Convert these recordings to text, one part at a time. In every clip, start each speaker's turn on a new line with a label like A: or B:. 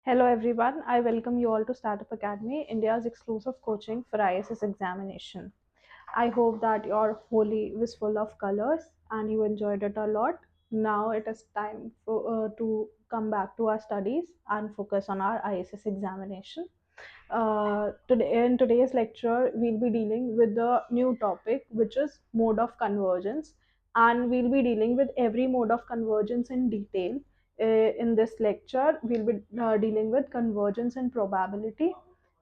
A: Hello everyone, I welcome you all to Startup Academy, India's exclusive coaching for ISS examination. I hope that your Holi was full of colors and you enjoyed it a lot. Now it is time to come back to our studies and focus on our ISS examination. Today in today's lecture, we'll be dealing with the new topic, which is mode of convergence, and we'll be dealing with every mode of convergence in detail. In this lecture, we'll be dealing with convergence and probability,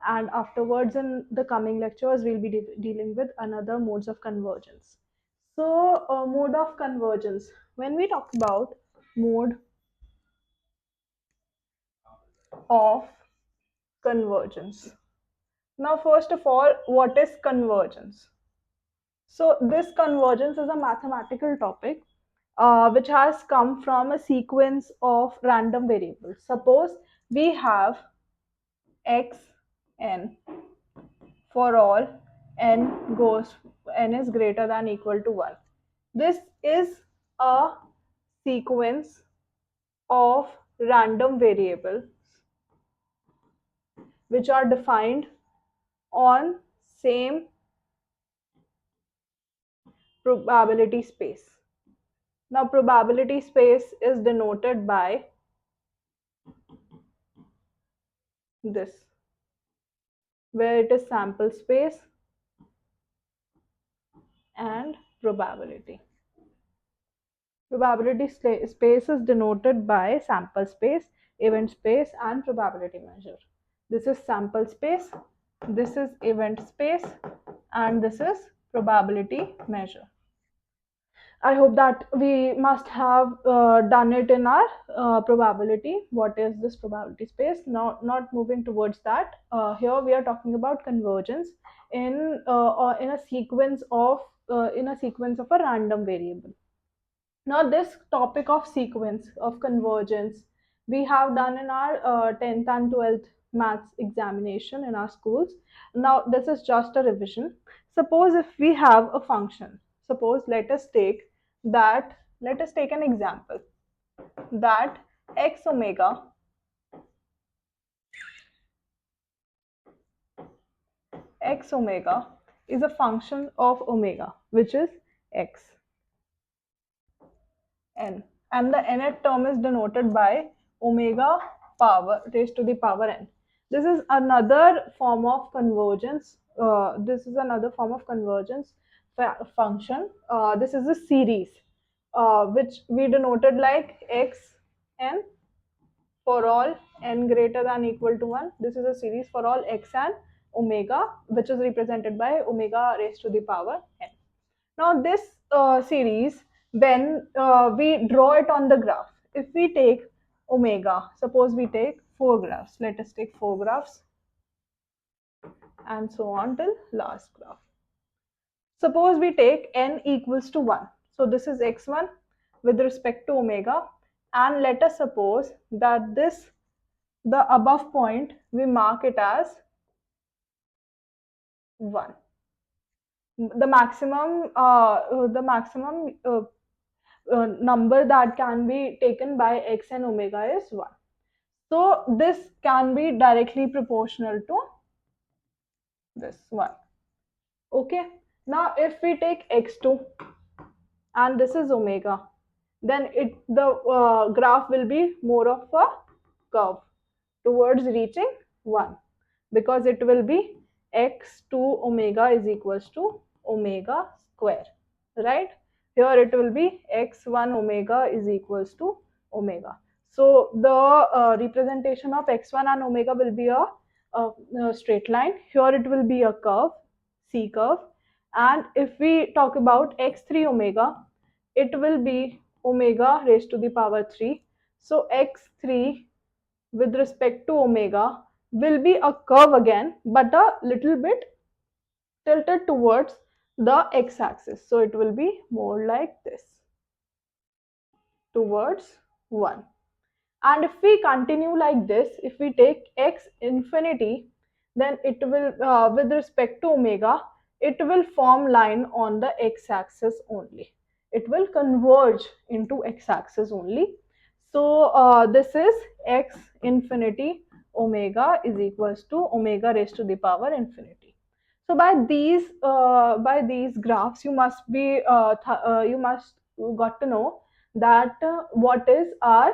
A: and afterwards, in the coming lectures, we'll be dealing with another modes of convergence. So, mode of convergence. When we talk about mode of convergence, now first of all, what is convergence? So this convergence is a mathematical topic which has come from a sequence of random variables. Suppose we have x n for all n is greater than equal to 1. This is a sequence of random variables which are defined on same probability space. Now probability space is denoted by this, where it is sample space and probability. Probability space is denoted by sample space, event space, and probability measure. This is sample space, this is event space, and this is probability measure. I hope that we must have done it in our probability. What is this probability space? Now, not moving towards that. Here we are talking about convergence in a sequence of a random variable. Now, this topic of sequence of convergence we have done in our 10th and 12th maths examination in our schools. Now, this is just a revision. Suppose if we have a function, suppose let us take an example that x omega is a function of omega, which is x n, and the nth term is denoted by omega power raised to the power n. This is another form of convergence. Function. This is a series which we denoted like x n for all n greater than equal to 1. This is a series for all x and omega, which is represented by omega raised to the power n. Now this series, when we draw it on the graph, if we take omega, suppose we take 4 graphs, let us take 4 graphs and so on till last graph. Suppose we take n equals to 1. So this is x1 with respect to omega, and let us suppose that the above point we mark it as 1. The maximum number that can be taken by x and omega is 1. So this can be directly proportional to this 1. Okay. Now if we take x2 and this is omega, then the graph will be more of a curve towards reaching 1, because it will be x2 omega is equals to omega square, right? Here it will be x1 omega is equals to omega. So the representation of x1 and omega will be a straight line. Here it will be a curve, C curve. And if we talk about x3 omega, it will be omega raised to the power 3. So x3 with respect to omega will be a curve again, but a little bit tilted towards the x-axis. So it will be more like this, towards 1. And if we continue like this, if we take x infinity, then it will, with respect to omega, it will form line on the x-axis only. It will converge into x-axis only. So this is x infinity omega is equals to omega raised to the power infinity. So by these graphs, you must got to know that what is our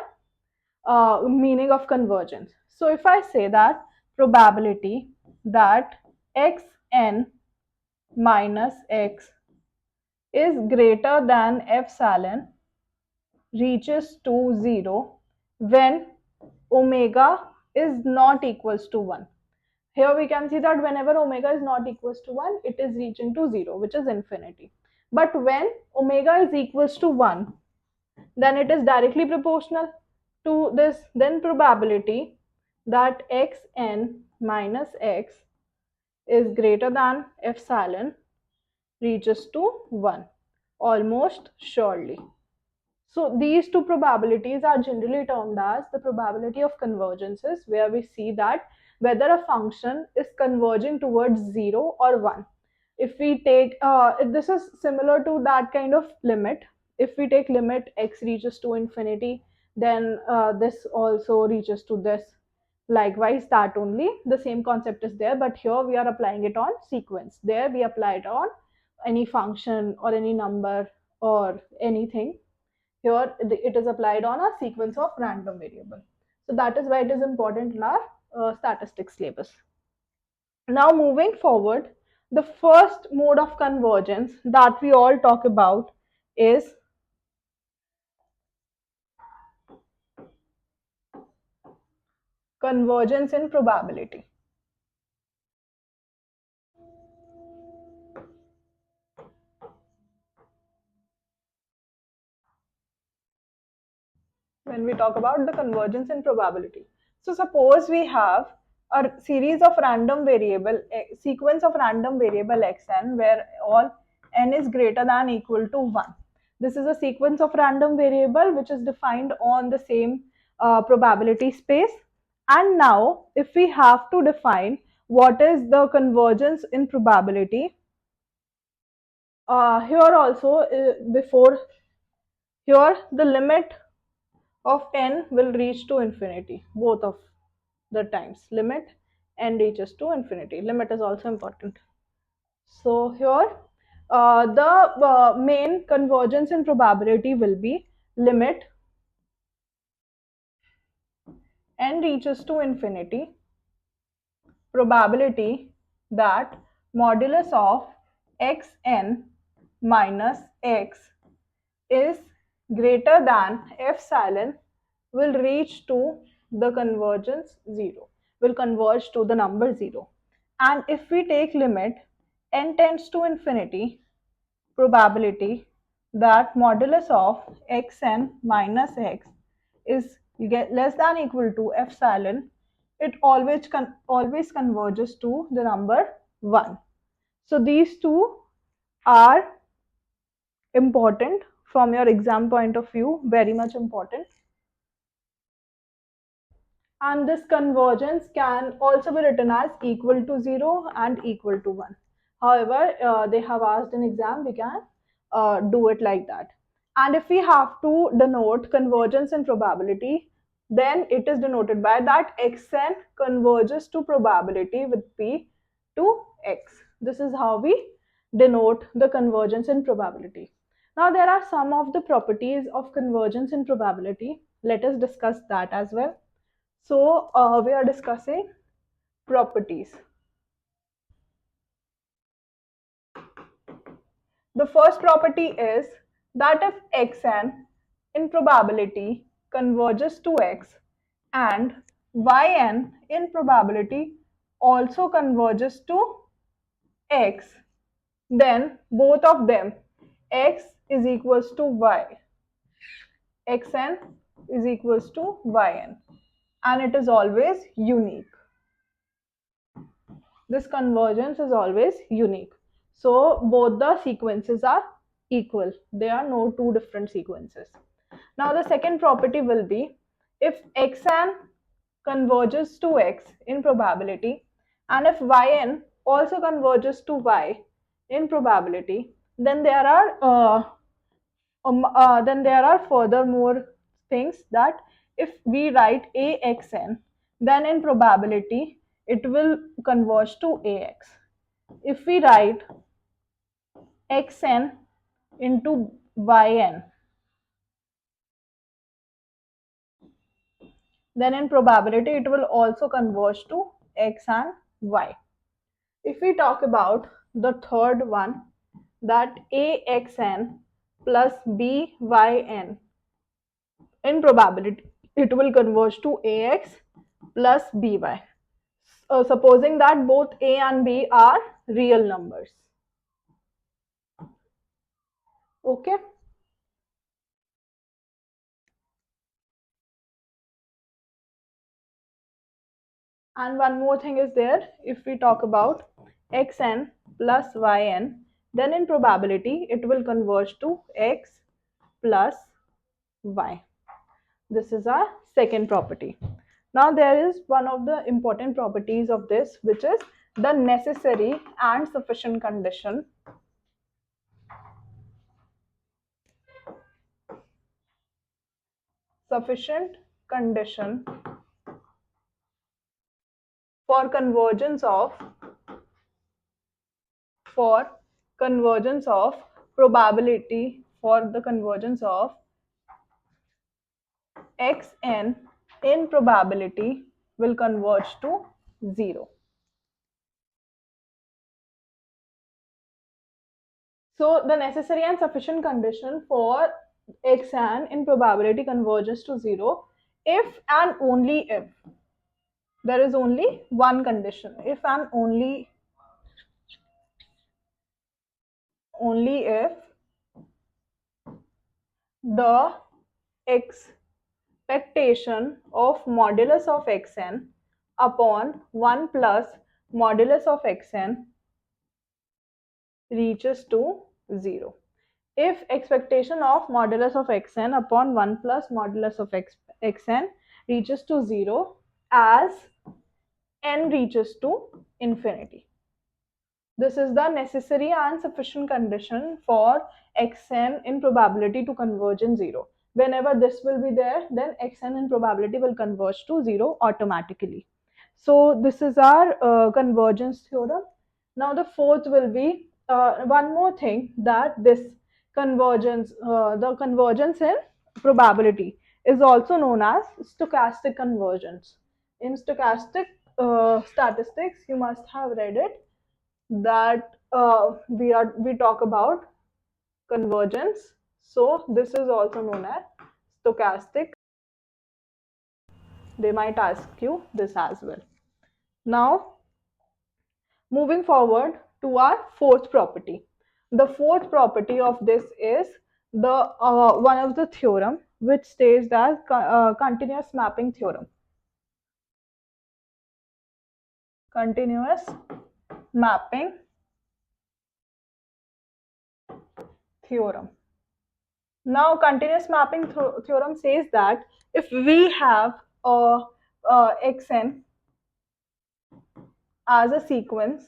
A: meaning of convergence. So if I say that probability that xn minus x is greater than epsilon reaches to 0 when omega is not equals to 1. Here we can see that whenever omega is not equals to 1, it is reaching to 0, which is infinity. But when omega is equals to 1, then it is directly proportional to this. Then probability that xn minus x is greater than epsilon reaches to 1 almost surely. So these two probabilities are generally termed as the probability of convergences, where we see that whether a function is converging towards 0 or 1. If we take, this is similar to that kind of limit. If we take limit x reaches to infinity, then this also reaches to this. Likewise, that only, the same concept is there, but here we are applying it on sequence. There we apply it on any function or any number or anything. Here it is applied on a sequence of random variable. So that is why it is important in our statistics syllabus. Now moving forward, the first mode of convergence that we all talk about is convergence in probability. When we talk about the convergence in probability. So suppose we have a series of random variable, a sequence of random variable xn where all n is greater than equal to 1. This is a sequence of random variable which is defined on the same probability space. And now if we have to define what is the convergence in probability, here also before here the limit of n will reach to infinity both of the times. Limit n reaches to infinity. Limit is also important. So here the main convergence in probability will be limit n reaches to infinity, probability that modulus of xn minus x is greater than epsilon will reach to the convergence 0, will converge to the number 0. And if we take limit n tends to infinity, probability that modulus of xn minus x is less than equal to epsilon, it always converges to the number 1. So these two are important from your exam point of view, very much important. And this convergence can also be written as equal to 0 and equal to 1. However, they have asked in exam, we can do it like that. And if we have to denote convergence in probability, then it is denoted by that xn converges to probability with p to x. This is how we denote the convergence in probability. Now there are some of the properties of convergence in probability. Let us discuss that as well. So we are discussing properties. The first property is that if xn in probability converges to x and yn in probability also converges to x, then both of them, x is equals to y, xn is equals to yn, and it is always unique. This convergence is always unique. So both the sequences are equal. There are no two different sequences. Now the second property will be if xn converges to x in probability and if yn also converges to y in probability, then there are further more things that if we write axn then in probability it will converge to ax. If we write xn into yn, then in probability it will also converge to x and y. If we talk about the third one, that axn plus byn, in probability it will converge to ax plus by. Supposing that both a and b are real numbers. Okay. And one more thing is there. If we talk about xn plus yn, then in probability it will converge to x plus y. This is our second property. Now there is one of the important properties of this, which is the necessary and sufficient condition. Sufficient condition for convergence of probability, for the convergence of xn in probability will converge to 0. So the necessary and sufficient condition for xn in probability converges to 0 if and only if there is only one condition. If and only if the expectation of modulus of xn upon 1 plus modulus of xn reaches to 0. If expectation of modulus of xn upon 1 plus modulus of xn reaches to 0 as n reaches to infinity. This is the necessary and sufficient condition for xn in probability to converge in 0. Whenever this will be there, then xn in probability will converge to 0 automatically. So this is our convergence theorem. Now the fourth will be one more thing, that this convergence, the convergence in probability is also known as stochastic convergence. In stochastic statistics, you must have read it, that we talk about convergence. So this is also known as stochastic. They might ask you this as well. Now moving forward to our fourth property. The fourth property of this is the one of the theorem which states that continuous mapping theorem. Continuous mapping theorem. Now, continuous mapping theorem says that if we have xn as a sequence,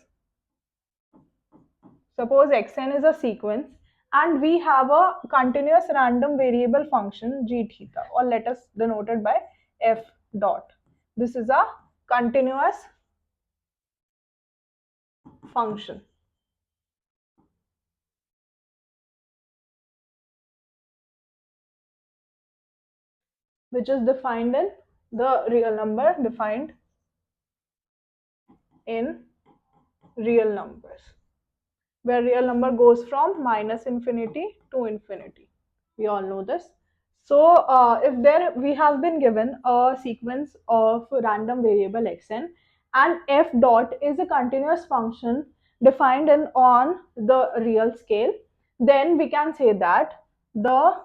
A: suppose xn is a sequence, and we have a continuous random variable function g theta, or let us denote it by f dot. This is a continuous function. Which is defined in the real number, defined in real numbers, where real number goes from minus infinity to infinity. We all know this. So if there we have been given a sequence of random variable xn, and f dot is a continuous function defined in on the real scale, then we can say that the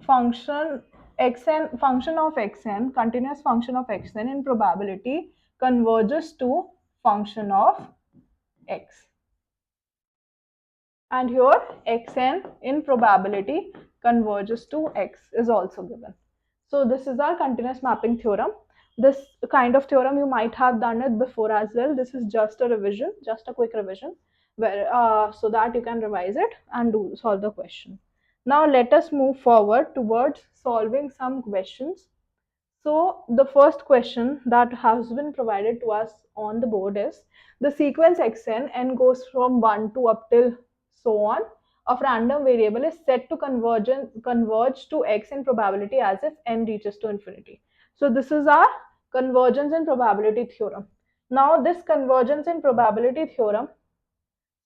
A: function of xn, continuous function of xn in probability converges to function of x. And here xn in probability converges to x is also given. So this is our continuous mapping theorem. This kind of theorem you might have done it before as well. This is just a revision, just a quick revision, where so that you can revise it and solve the question. Now let us move forward towards solving some questions. So the first question that has been provided to us on the board is the sequence xn n goes from 1 to up till so on of random variable is set to converge to x in probability as if n reaches to infinity. So this is our convergence in probability theorem. Now this convergence in probability theorem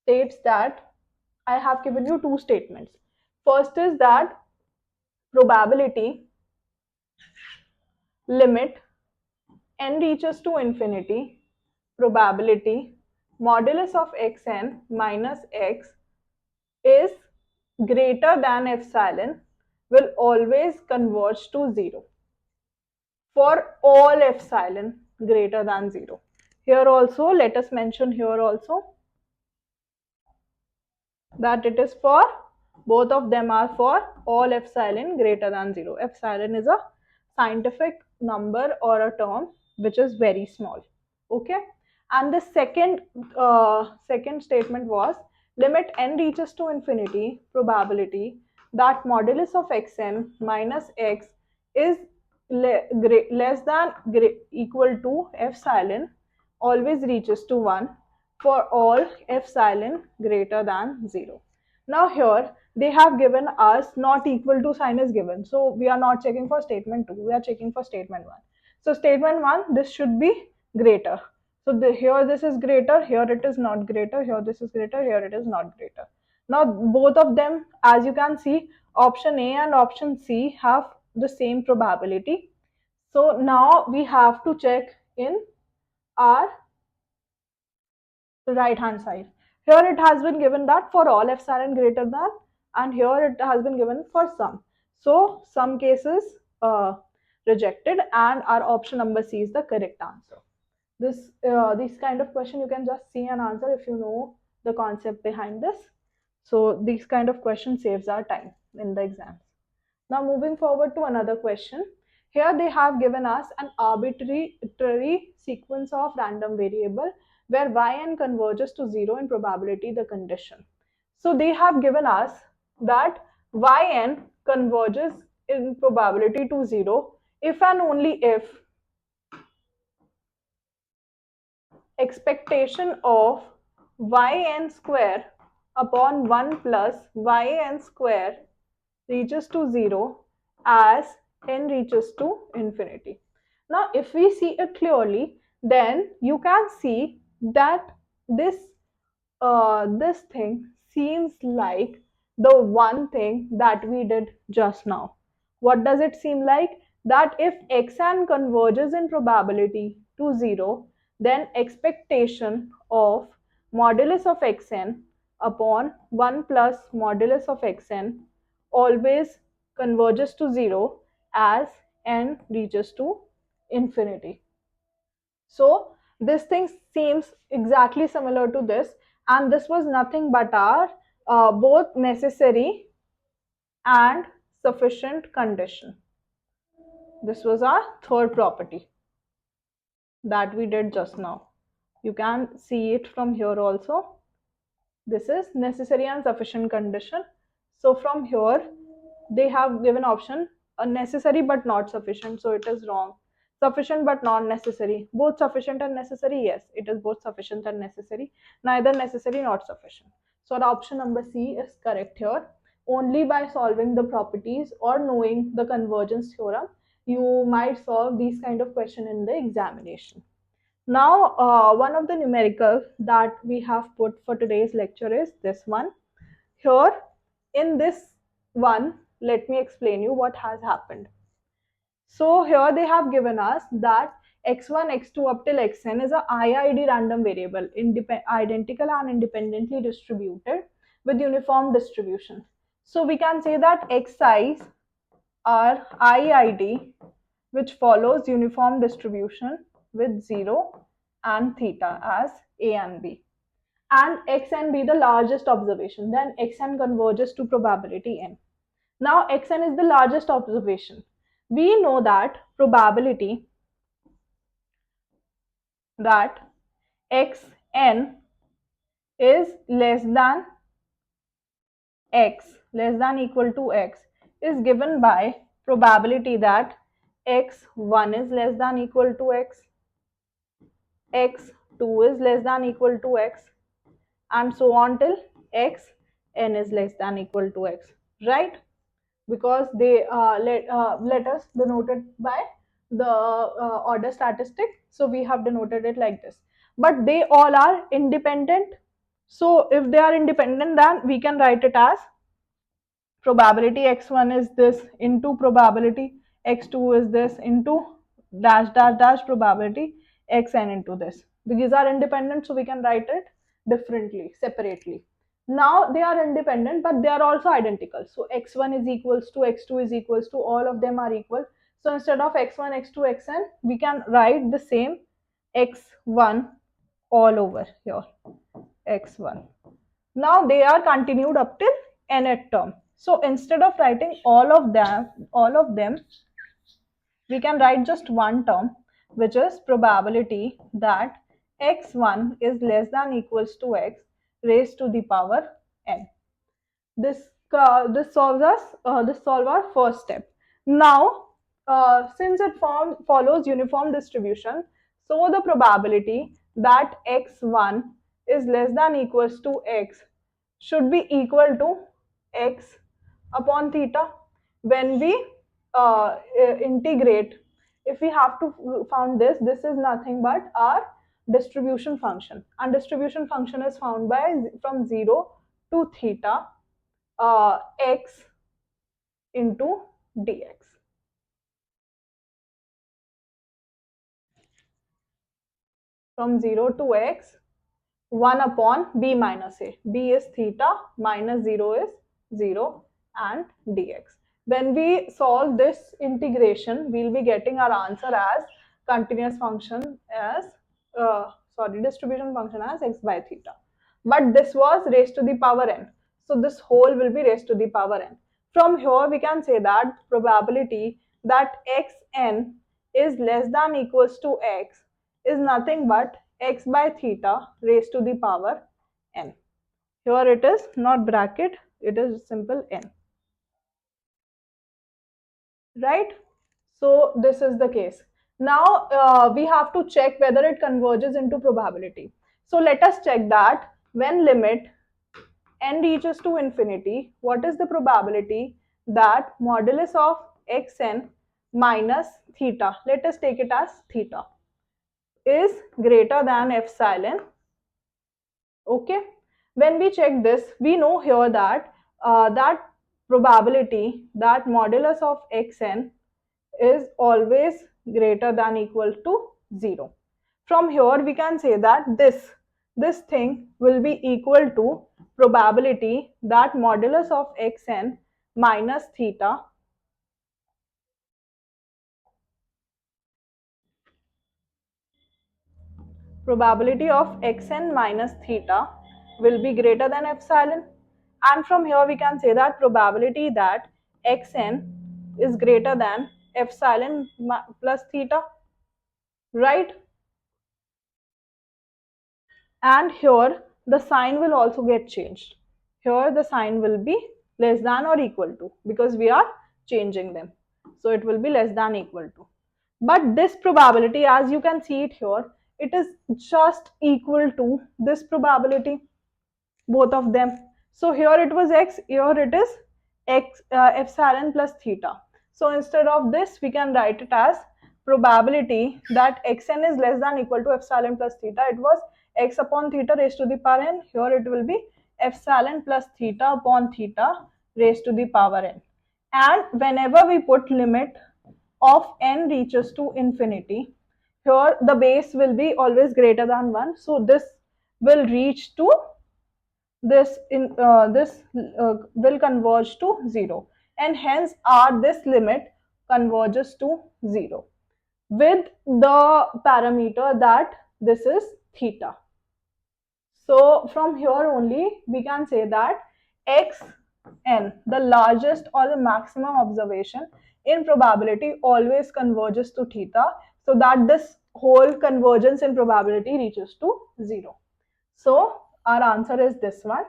A: states that I have given you two statements. First is that probability limit n reaches to infinity, probability modulus of xn minus x is greater than epsilon will always converge to 0 for all epsilon greater than 0. Here also, let us mention here also that it is for both of them are for all epsilon greater than 0. Epsilon is a scientific number or a term which is very small. Okay, and the second statement was limit n reaches to infinity, probability that modulus of xn minus x is less than equal to epsilon always reaches to 1 for all epsilon greater than 0. Now here they have given us not equal to sign is given. So we are not checking for statement 2, we are checking for statement 1. So statement 1, this should be greater. So here this is greater, here it is not greater, here this is greater, here it is not greater. Now both of them, as you can see, option A and option C have the same probability. So now we have to check in our right hand side. Here it has been given that for all epsilon greater than, and here it has been given for some. So some cases rejected, and our option number C is the correct answer. This kind of question you can just see and answer if you know the concept behind this. So these kind of questions saves our time in the exams. Now moving forward to another question. Here they have given us an arbitrary sequence of random variable where yn converges to 0 in probability the condition. So they have given us that yn converges in probability to 0 if and only if expectation of yn square upon 1 plus yn square reaches to 0 as n reaches to infinity. Now, if we see it clearly, then you can see that this thing seems like the one thing that we did just now. What does it seem like? That if xn converges in probability to 0, then expectation of modulus of xn upon 1 plus modulus of xn always converges to 0 as n reaches to infinity. So this thing seems exactly similar to this, and this was nothing but our both necessary and sufficient condition. This was our third property that we did just now. You can see it from here also. This is necessary and sufficient condition. So from here they have given option necessary but not sufficient, so it is wrong. Sufficient but not necessary, both sufficient and necessary, yes, it is both sufficient and necessary, neither necessary not sufficient. So our option number C is correct here. Only by solving the properties or knowing the convergence theorem you might solve these kind of question in the examination. Now one of the numerical that we have put for today's lecture is this one. Here in this one, let me explain you what has happened. So here they have given us that x1, x2 up till xn is a IID random variable, identical and independently distributed with uniform distribution. So we can say that xi's are IID which follows uniform distribution with 0 and theta as A and B. And xn be the largest observation, then xn converges to probability n. Now xn is the largest observation. We know that probability that xn is less than x, less than equal to x, is given by probability that x1 is less than equal to x, x2 is less than equal to x, and so on till xn is less than equal to x, right? Because they let us denote it by the order statistic, so we have denoted it like this. But they all are independent, so if they are independent, then we can write it as probability x1 is this into probability x2 is this into dash dash dash probability xn into this. These are independent, so we can write it differently, separately. Now they are independent, but they are also identical. So x1 is equals to x2 is equals to, all of them are equal. So instead of x1, x2, xn, we can write the same x1 all over here, x1. Now they are continued up till nth term. So instead of writing all of them, we can write just one term, which is probability that x1 is less than equals to x raised to the power n. This solves our first step. Now, since it follows uniform distribution, so the probability that x1 is less than equals to x should be equal to x upon theta. When we integrate, if we have to found this is nothing but our distribution function, and distribution function is found by from 0 to theta x into dx. From 0 to x, 1 upon b minus a. B is theta, minus 0 is 0, and dx. When we solve this integration, we'll be getting our answer as continuous function as, distribution function as x by theta. But this was raised to the power n. So this whole will be raised to the power n. From here, we can say that probability that xn is less than equals to x is nothing but x by theta raised to the power n. Here it is not bracket, it is simple n. Right? So this is the case. Now we have to check whether it converges into probability. So let us check that when limit n reaches to infinity, what is the probability that modulus of xn minus theta, let us take it as theta, is greater than epsilon. Okay, when we check this, we know here that that probability that modulus of xn is always greater than equal to 0. From here we can say that this thing will be equal to probability that modulus of xn minus theta probability of xn minus theta will be greater than epsilon. And from here we can say that probability that xn is greater than epsilon plus theta, right? And here the sign will also get changed. Here the sign will be less than or equal to, because we are changing them. So it will be less than equal to. But this probability, as you can see it here, it is just equal to this probability, both of them. So here it was x, here it is x epsilon plus theta. So instead of this, we can write it as probability that xn is less than equal to epsilon plus theta. It was x upon theta raised to the power n. Here it will be epsilon plus theta upon theta raised to the power n. And whenever we put limit of n reaches to infinity, here the base will be always greater than 1. So this will reach to this will converge to 0, and hence our this limit converges to 0 with the parameter that this is theta. So from here only we can say that xn, the largest or the maximum observation in probability, always converges to theta, so that this whole convergence in probability reaches to 0. So our answer is this one,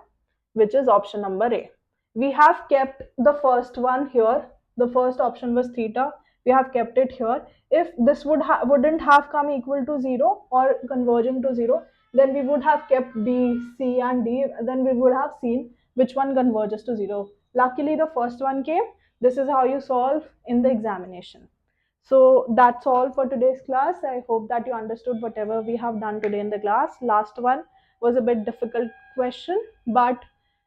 A: which is option number A. We have kept the first one here. The first option was theta. we have kept it here. If this wouldn't have come equal to 0 or converging to 0, then we would have kept B, C, and D. Then we would have seen which one converges to 0. Luckily, the first one came. This is how you solve in the examination. So that's all for today's class. I hope that you understood whatever we have done today in the class. Last one was a bit difficult question, but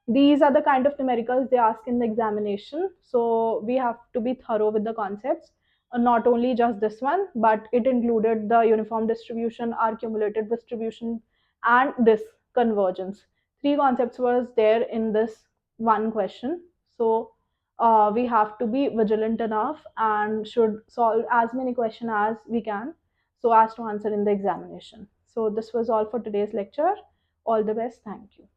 A: these are the kind of numericals they ask in the examination. So we have to be thorough with the concepts. Not only just this one, but it included the uniform distribution, our cumulative distribution, and this convergence. Three concepts was there in this one question. So we have to be vigilant enough and should solve as many questions as we can so as to answer in the examination. So this was all for today's lecture. All the best. Thank you.